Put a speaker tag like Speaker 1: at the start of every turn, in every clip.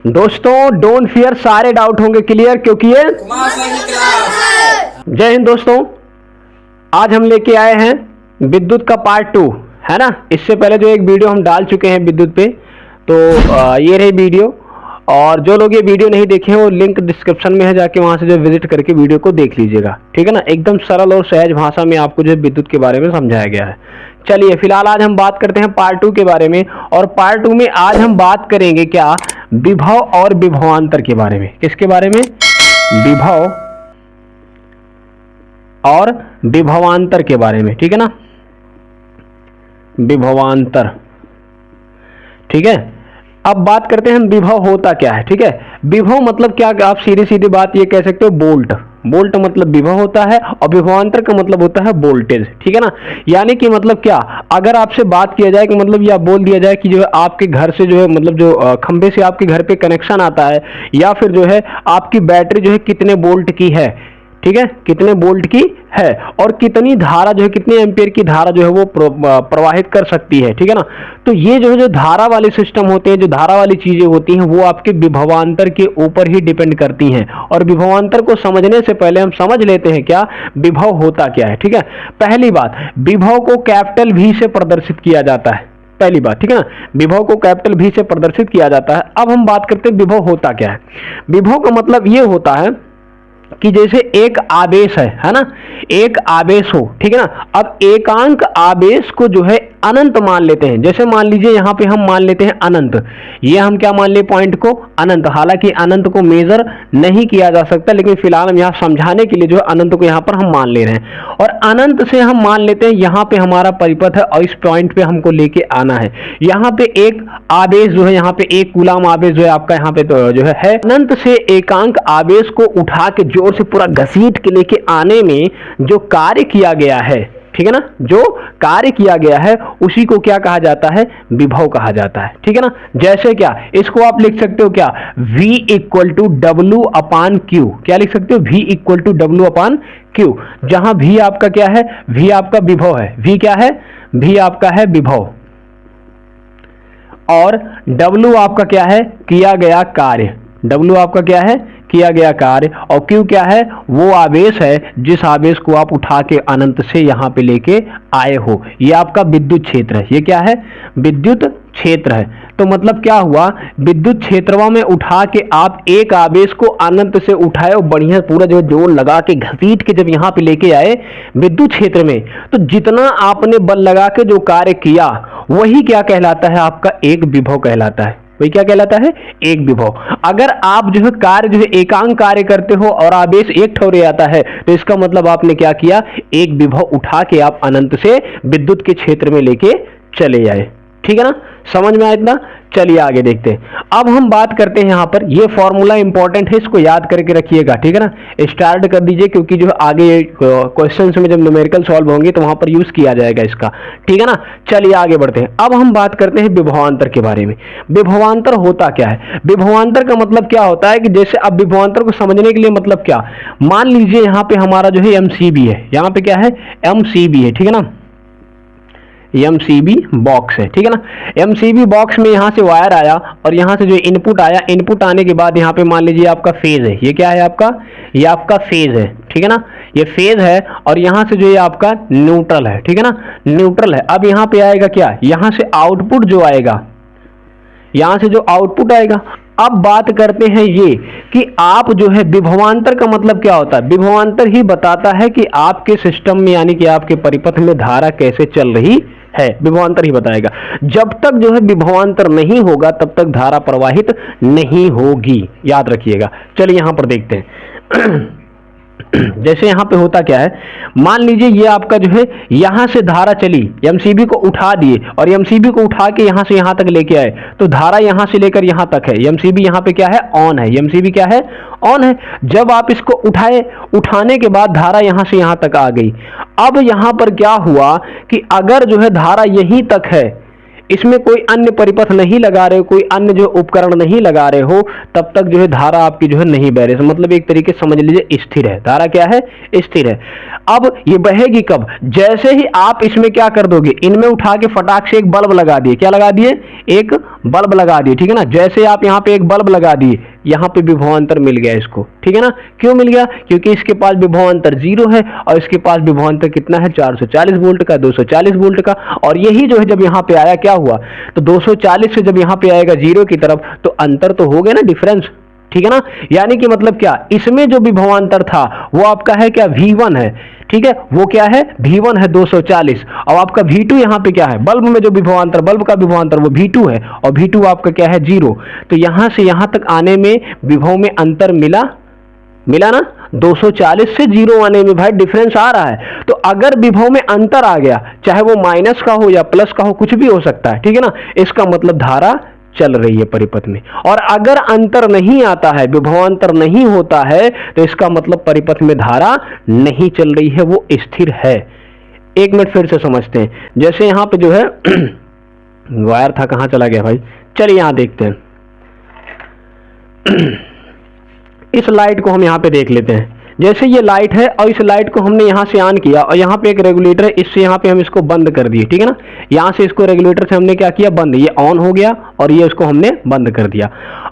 Speaker 1: दोस्तों don't fear, सारे doubt होंगे क्लियर क्योंकि ये जय हिंद दोस्तों। आज हम लेके आए हैं विद्युत का पार्ट 2, है ना। इससे पहले जो एक वीडियो हम डाल चुके हैं विद्युत पे, तो ये रही वीडियो। और जो लोग ये वीडियो नहीं देखे हैं वो लिंक डिस्क्रिप्शन में है, जाके वहां से जो विजिट करके वीडियो को देख लीजिएगा, ठीक है ना। एकदम सरल और सहज भाषा में आपको जो विद्युत के बारे में समझाया गया है। चलिए फिलहाल आज हम बात करते हैं पार्ट 2 के बारे में। और पार्ट 2 में आज हम बात करेंगे क्या, विभव और विभवांतर के बारे में। किसके बारे में? विभव और विभवांतर के बारे में, ठीक है ना। विभवांतर, ठीक है। अब बात करते हैं हम विभव होता क्या है, ठीक है। विभव मतलब क्या, आप सीधी सीधी बात ये कह सकते हो, वोल्ट। वोल्ट मतलब विभव होता है और विभवांतर का मतलब होता है वोल्टेज, ठीक है ना। यानी कि मतलब क्या, अगर आपसे बात किया जाए कि मतलब या बोल दिया जाए कि जो है आपके घर से जो है मतलब जो खंभे से आपके घर पे कनेक्शन आता है, या फिर जो है आपकी बैटरी जो है कितने वोल्ट की है, ठीक है, कितने वोल्ट की है और कितनी धारा जो है, कितने एम्पियर की धारा जो है वो प्रवाहित कर सकती है, ठीक है ना। तो ये जो है जो धारा वाले सिस्टम होते हैं, जो धारा वाली चीजें होती हैं, वो आपके विभवांतर के ऊपर ही डिपेंड करती हैं। और विभवांतर को समझने से पहले हम समझ लेते हैं क्या विभव होता क्या है, ठीक है। पहली बात, विभव को कैपिटल V से प्रदर्शित किया जाता है, पहली बात, ठीक है ना। विभव को कैपिटल V से प्रदर्शित किया जाता है। अब हम बात करते हैं विभव होता क्या है। विभव का मतलब ये होता है कि जैसे एक आवेश है ना, एक आवेश हो, ठीक है ना। अब एकांक आवेश को जो है अनंत मान लेते हैं। जैसे मान लीजिए यहां पे हम मान लेते हैं अनंत, ये हम क्या मान ले, पॉइंट को अनंत। हालांकि अनंत को मेजर नहीं किया जा सकता, लेकिन फिलहाल हम यहां समझाने के लिए जो है अनंत को यहां पर हम मान ले रहे हैं। और अनंत से हम मान लेते हैं यहां पे हमारा परिपथ है और इस पॉइंट पे हमको लेके आना है। यहां पे एक आवेश जो है, यहां पे एक कूलाम आवेश जो है आपका यहां पे तो जो है अनंत से एकांक आवेश को उठा के जोर से पूरा घसीट के लेके आने में जो कार्य किया गया है, ठीक है ना, जो कार्य किया गया है उसी को क्या कहा जाता है, विभव कहा जाता है, ठीक है ना। जैसे क्या, इसको आप लिख सकते हो क्या, V equal to W upon Q. क्या लिख सकते हो, V equal to W upon Q. जहां V आपका क्या है, V आपका विभव है। V क्या है, V आपका है विभव, और W आपका क्या है, किया गया कार्य। W आपका क्या है, किया गया कार्य। और Q क्या है, वो आवेश है जिस आवेश को आप उठा के अनंत से यहां पे लेके आए हो। ये आपका विद्युत क्षेत्र है। ये क्या है, विद्युत क्षेत्र है। तो मतलब क्या हुआ, विद्युत क्षेत्रवा में उठा के आप एक आवेश को अनंत से उठाए और बढ़िया पूरा जो जोर लगा के घसीट के जब यहां पे लेके आए विद्युत क्षेत्र में, तो जितना आपने बल लगा के जो कार्य किया वही क्या कहलाता है, आपका एक विभव कहलाता है। वही क्या कहलाता है, एक विभव। अगर आप जो है कार्य जो है एकांक कार्य करते हो और आवेश एक ठोरे आता है, तो इसका मतलब आपने क्या किया, एक विभव उठा के आप अनंत से विद्युत के क्षेत्र में लेके चले आए, ठीक है ना। समझ में आया इतना। चलिए आगे देखते हैं। अब हम बात करते हैं यहां पर, ये फॉर्मूला इंपॉर्टेंट है, इसको याद करके रखिएगा, ठीक है ना। स्टार्ट कर दीजिए, क्योंकि जो आगे क्वेश्चंस में जब न्यूमेरिकल सॉल्व होंगे तो वहां पर यूज किया जाएगा इसका, ठीक है ना। चलिए आगे बढ़ते हैं। अब हम बात करते हैं विभवांतर के बारे में। विभवांतर होता क्या है, विभवांतर का मतलब क्या होता है कि जैसे अब विभवांतर को समझने के लिए मतलब क्या, मान लीजिए यहां पे हमारा जो है MCB है, यहां पे क्या है, MCB है, ठीक है ना। MCB बॉक्स है, ठीक है ना। MCB बॉक्स में यहां से वायर आया और यहां से जो इनपुट आया, इनपुट आने के बाद यहां पे मान लीजिए आपका फेज है। ये क्या है आपका, ये आपका फेज है, ठीक है ना। ये फेज है और यहां से जो ये आपका न्यूट्रल है, ठीक है ना, न्यूट्रल है। अब यहां पे आएगा क्या, यहां से आउटपुट जो आएगा, यहां से जो आउटपुट आएगा। अब बात करते हैं ये कि आप जो है विभवांतर का मतलब क्या होता है, विभवांतर ही बताता है कि आपके सिस्टम में यानी कि आपके परिपथ में धारा कैसे चल रही है, विभवांतर ही बताएगा। जब तक जो है विभवांतर नहीं होगा तब तक धारा प्रवाहित नहीं होगी, याद रखिएगा। चलिए यहां पर देखते हैं। जैसे यहां पे होता क्या है, मान लीजिए ये आपका जो है यहां से धारा चली, MCB को उठा दिए और MCB को उठा के यहां से यहां तक लेके आए, तो धारा यहां से लेकर यहां तक है। MCB यहां पे क्या है, ऑन है। MCB क्या है, ऑन है। जब आप इसको उठाए, उठाने के बाद धारा यहां से यहां तक आ गई। अब यहां पर क्या हुआ कि अगर जो है धारा यहीं तक है, इसमें कोई अन्य परिपथ नहीं लगा रहे हो, कोई अन्य जो उपकरण नहीं लगा रहे हो, तब तक जो है धारा आपकी जो है नहीं बह रही। मतलब एक तरीके से समझ लीजिए स्थिर है, धारा क्या है, स्थिर है। अब ये बहेगी कब, जैसे ही आप इसमें क्या कर दोगे, इनमें उठा के फटाक से एक बल्ब लगा दिए, क्या लगा दिए, एक बल्ब लगा दिए, ठीक है ना। जैसे आप यहाँ पे एक बल्ब लगा दिए, यहाँ पे विभवांतर मिल गया इसको, ठीक है ना। क्यों मिल गया, क्योंकि इसके पास विभवांतर 0 है और इसके पास विभवांतर कितना है, 440 वोल्ट का, 240 वोल्ट का। और यही जो है जब यहाँ पे आया क्या हुआ, तो 240 से जब यहाँ पे आएगा 0 की तरफ, तो अंतर तो हो गया ना, डिफरेंस, ठीक है ना। यानी कि मतलब क्या, इसमें जो विभवांतर था वो आपका है क्या, V1 है, ठीक है, वो क्या है, V1 है 240। और आपका V2 यहाँ पे क्या है, बल्ब में जो विभवांतर, बल्ब का विभवांतर वो V2 है, और V2 आपका क्या है, 0। तो यहां से यहां तक आने में विभव में अंतर मिला ना, 240 से 0 आने में भाई डिफरेंस आ रहा है। तो अगर विभव में अंतर आ गया, चाहे वो माइनस का हो या प्लस का हो, कुछ भी हो सकता है, ठीक है ना, इसका मतलब धारा चल रही है परिपथ में। और अगर अंतर नहीं आता है, विभवांतर नहीं होता है, तो इसका मतलब परिपथ में धारा नहीं चल रही है, वो स्थिर है। एक मिनट फिर से समझते हैं। जैसे यहां पे जो है वायर था, कहां चला गया भाई, चलिए यहां देखते हैं। इस लाइट को हम यहां पे देख लेते हैं। जैसे ये लाइट है और इस लाइट को हमने यहां से ऑन किया और यहां पे एक रेगुलेटर है, इससे यहां पे हम इसको बंद कर दिए, ठीक है ना। यहां से इसको रेगुलेटर से हमने क्या किया, बंद, ये ऑन हो गया और ये इसको हमने बंद कर दिया।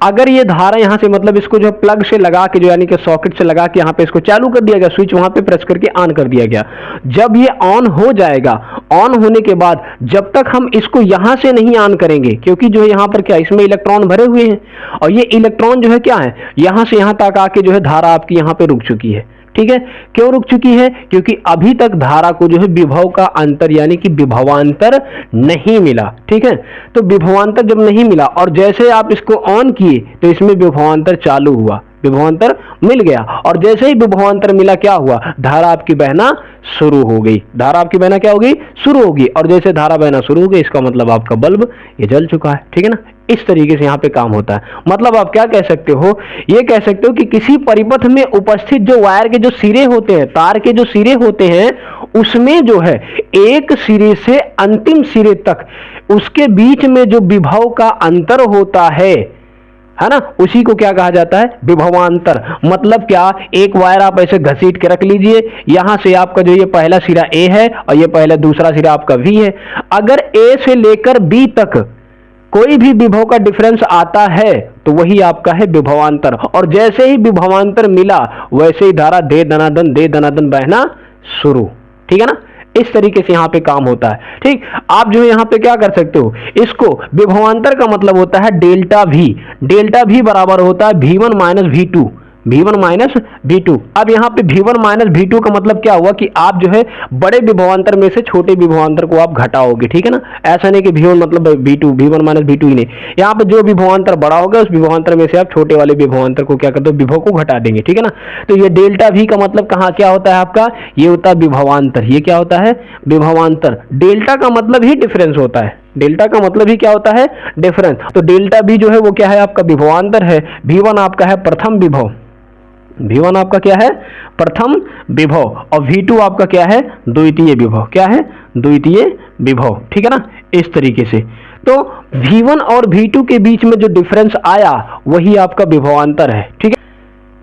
Speaker 1: अगर ये धारा यहां से मतलब इसको जो प्लग से लगा के, जो यानी कि सॉकेट से लगा के यहां पे इसको चालू कर दिया गया, स्विच वहां पे प्रेस करके ऑन कर दिया गया। जब ये ऑन हो जाएगा, ऑन होने के बाद जब तक हम इसको यहां से नहीं ऑन करेंगे, क्योंकि जो है यहां पर क्या, इसमें इलेक्ट्रॉन भरे हुए हैं और ये इलेक्ट्रॉन जो है क्या है, यहां से यहां तक आके जो है धारा आपकी यहां पे रुक चुकी है, ठीक है। क्यों रुक चुकी है, क्योंकि अभी तक धारा को जो है विभव का अंतर यानी कि विभवांतर नहीं मिला, ठीक है। तो विभवांतर जब नहीं मिला और जैसे आप इसको ऑन किए तो इसमें विभवांतर चालू हुआ, विभवांतर मिल गया, और जैसे ही विभवांतर मिला क्या हुआ, धारा आपकी बहना शुरू हो गई, धारा आपकी बहना क्या होगी, शुरू होगी। और जैसे धारा बहना शुरू हो गई, इसका मतलब आपका बल्ब ये जल चुका है, ठीक है ना। इस तरीके से यहां पे काम होता है। मतलब आप क्या कह सकते हो, ये कह सकते हो कि किसी परिपथ में उपस्थित जो वायर के जो सिरे होते हैं, तार के जो सिरे होते हैं, उसमें जो है एक सिरे से अंतिम सिरे तक उसके बीच में जो विभव का अंतर होता है ना, उसी को क्या कहा जाता है, विभवांतर। मतलब क्या, एक वायर आप ऐसे घसीट के रख लीजिए, यहां से आपका जो ये पहला सिरा A है और ये पहला दूसरा सिरा आपका V है। अगर A से लेकर B तक कोई भी विभव का डिफरेंस आता है तो वही आपका है विभवांतर। और जैसे ही विभवांतर मिला वैसे ही धारा दे दनादन बहना शुरू, ठीक है ना। इस तरीके से यहां पे काम होता है, ठीक। आप जो है यहां पे क्या कर सकते हो, इसको विभवांतर का मतलब होता है डेल्टा V। डेल्टा V बराबर होता है V1 minus V2, V1 minus V2। अब यहाँ पे V1 माइनस V2 का मतलब क्या हुआ कि आप जो है बड़े विभवांतर में से छोटे विभवांतर को आप घटाओगे, ठीक है ना। ऐसा नहीं कि V1 मतलब V2, V1 माइनस V2 ही नहीं, यहाँ पे जो विभवांतर बड़ा होगा उस विभवांतर में से आप छोटे वाले विभवांतर को क्या करते हो, विभव को घटा देंगे, ठीक है ना। तो ये डेल्टा V का मतलब कहाँ क्या होता है आपका, ये होता है विभवांतर। ये क्या होता है, विभवांतर। डेल्टा का मतलब ही डिफरेंस होता है, डेल्टा का मतलब ही क्या होता है, डिफरेंस। तो डेल्टा V जो है वो क्या है, आपका विभवांतर है। V1 आपका है प्रथम विभव, V1 आपका क्या है, प्रथम विभव, और V2 आपका क्या है, द्वितीय विभव। क्या है, द्वितीय विभव, ठीक है ना। इस तरीके से तो V1 और V2 के बीच में जो डिफरेंस आया वही आपका विभवांतर है, ठीक है।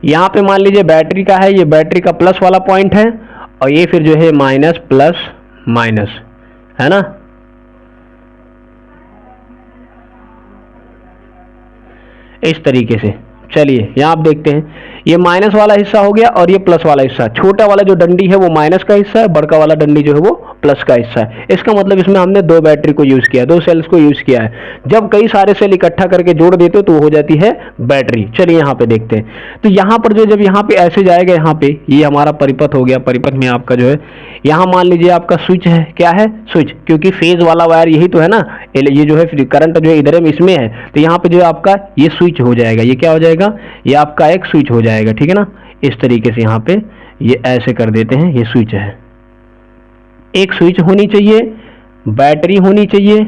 Speaker 1: यहां पे मान लीजिए बैटरी का है, ये बैटरी का प्लस वाला पॉइंट है और ये फिर जो है माइनस प्लस माइनस, है ना। इस तरीके से चलिए यहां आप देखते हैं, ये माइनस वाला हिस्सा हो गया और ये प्लस वाला हिस्सा। छोटा वाला जो डंडी है वो माइनस का हिस्सा है, बड़का वाला डंडी जो है वो प्लस का हिस्सा है। इसका मतलब इसमें हमने दो बैटरी को यूज किया, दो सेल्स को यूज किया है। जब कई सारे सेल इकट्ठा करके जोड़ देते हो तो हो जाती है बैटरी। चलिए यहाँ पे देखते हैं। तो यहाँ पर जो जब यहाँ पे ऐसे जाएगा, यहाँ पे ये हमारा परिपथ हो गया। परिपथ में आपका जो है यहाँ मान लीजिए आपका स्विच है, क्या है, स्विच, क्योंकि फेज वाला वायर यही तो है ना, ये जो है करंट जो है इधर में इसमें है, तो यहाँ पे जो है आपका ये स्विच हो जाएगा। ये क्या हो जाएगा, ये आपका एक स्विच हो जाएगा, ठीक है ना। इस तरीके से यहाँ पे ये ऐसे कर देते हैं, ये स्विच है। एक स्विच होनी चाहिए, बैटरी होनी चाहिए,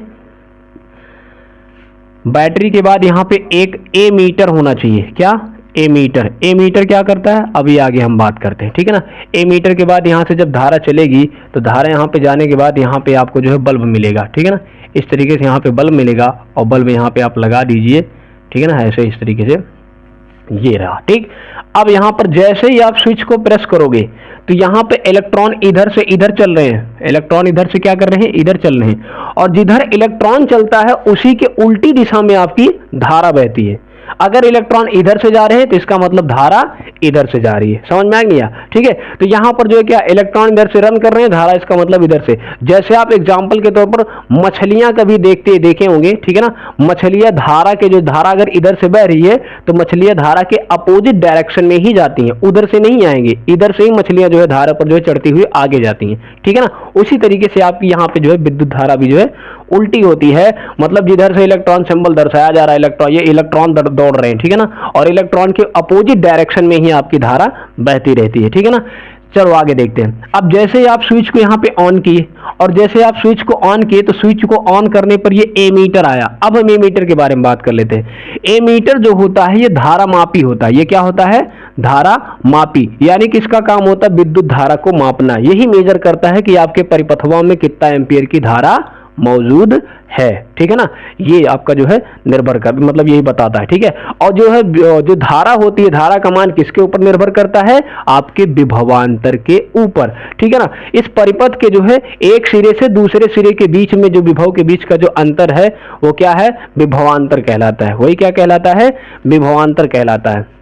Speaker 1: बैटरी के बाद यहाँ पे एक ए मीटर होना चाहिए। क्या, एमीटर। एमीटर क्या करता है अभी आगे हम बात करते हैं, ठीक है ना। एमीटर के बाद यहाँ से जब धारा चलेगी तो धारा यहाँ पे जाने के बाद यहाँ पे आपको जो है बल्ब मिलेगा, ठीक है ना। इस तरीके से यहाँ पे बल्ब मिलेगा और बल्ब यहाँ पे आप लगा दीजिए, ठीक है ना, ऐसे इस तरीके से ये रहा, ठीक। अब यहाँ पर जैसे ही आप स्विच को प्रेस करोगे तो यहाँ पे इलेक्ट्रॉन इधर से इधर चल रहे हैं, इलेक्ट्रॉन इधर से क्या कर रहे हैं, इधर चल रहे हैं, और जिधर इलेक्ट्रॉन चलता है उसी के उल्टी दिशा में आपकी धारा बहती है। अगर इलेक्ट्रॉन इधर से जा रहे हैं तो इसका मतलब धारा इधर से जा रही है, समझ में आ गया, ठीक है। तो यहां पर जो है क्या इलेक्ट्रॉन इधर से रन कर रहे हैं, धारा इसका मतलब इधर से। जैसे आप एग्जांपल के तौर पर मछलियां कभी देखे होंगे, ठीक है ना। मछलियां धारा के जो धारा अगर इधर से बह रही है तो मछलियां धारा के अपोजिट डायरेक्शन में ही जाती हैं, उधर से नहीं आएंगे, इधर से ही मछलियां जो है धारा पर जो है चढ़ती हुई आगे जाती हैं, ठीक है ना। उसी तरीके से आपकी यहाँ पे जो है विद्युत धारा भी जो है उल्टी होती है, मतलब जिधर से इलेक्ट्रॉन सिंबल दर्शाया जा रहा है, इलेक्ट्रॉन ये इलेक्ट्रॉन दौड़ रहे हैं, ठीक है ना, और इलेक्ट्रॉन के अपोजिट डायरेक्शन में ही आपकी धारा बहती रहती है, ठीक है ना। चलो आगे देखते हैं। अब जैसे ही आप स्विच को यहाँ पे ऑन किए और जैसे आप स्विच को ऑन किए तो स्विच को ऑन करने पर ये एमीटर आया। अब हम एमीटर के बारे में बात कर लेते हैं। एमीटर जो होता है ये धारा मापी होता है। ये क्या होता है, धारा मापी, यानी कि इसका काम होता है विद्युत धारा को मापना। यही मेजर करता है कि आपके परिपथवा में कितना एम्पियर की धारा मौजूद है, ठीक है ना। ये आपका जो है निर्भर कर मतलब यही बताता है, ठीक है। और जो है जो धारा होती है, धारा का मान किसके ऊपर निर्भर करता है, आपके विभवांतर के ऊपर, ठीक है ना। इस परिपथ के जो है एक सिरे से दूसरे सिरे के बीच में जो विभव के बीच का जो अंतर है वो क्या है, विभवांतर कहलाता है। वही क्या कहलाता है, विभवांतर कहलाता है।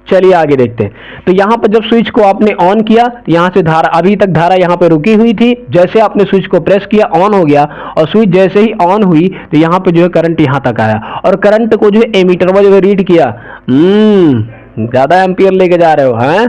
Speaker 1: चलिए आगे देखते हैं। तो यहां पर जब स्विच को आपने ऑन किया, यहां से धारा, अभी तक धारा यहां पे रुकी हुई थी, जैसे आपने स्विच को प्रेस किया ऑन हो गया, और स्विच जैसे ही ऑन हुई तो यहां पे जो है करंट यहां तक आया, और करंट को जो है एमीटर में जो है रीड किया। ज्यादा एम्पियर लेके जा रहे हो, हैं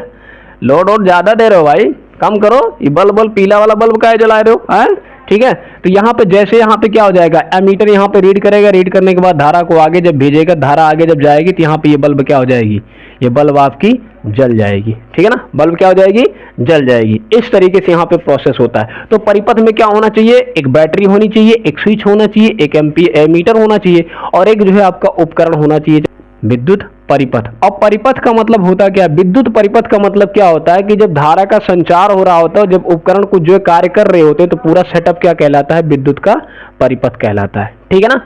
Speaker 1: लोड और ज्यादा दे रहे हो भाई, कम करो। ये बल्ब पीला वाला बल्ब का जला रहे हो, हैं, ठीक है। तो यहाँ पे जैसे यहाँ पे क्या हो जाएगा, एमीटर यहाँ पे रीड करेगा, रीड करने के बाद धारा को आगे जब भेजेगा, धारा आगे जब जाएगी तो यहाँ पे ये बल्ब क्या हो जाएगी, ये बल्ब आपकी जल जाएगी, ठीक है ना। बल्ब क्या हो जाएगी, जल जाएगी। इस तरीके से यहाँ पे प्रोसेस होता है। तो परिपथ में क्या होना चाहिए, एक बैटरी होनी चाहिए, एक स्विच होना चाहिए, एक एमीटर होना चाहिए, और एक जो है आपका उपकरण होना चाहिए, विद्युत परिपथ। अब परिपथ का मतलब होता क्या है, विद्युत परिपथ का मतलब क्या होता है कि जब धारा का संचार हो रहा होता है, जब उपकरण कुछ जो कार्य कर रहे होते हैं, तो पूरा सेटअप क्या कहलाता है, विद्युत का परिपथ कहलाता है, ठीक है ना।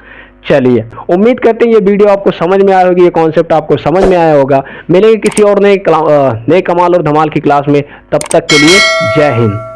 Speaker 1: चलिए, उम्मीद करते हैं ये वीडियो आपको समझ में आया होगी, ये कॉन्सेप्ट आपको समझ में आया होगा। मिलेंगे किसी और नए कमाल और धमाल की क्लास में, तब तक के लिए जय हिंद।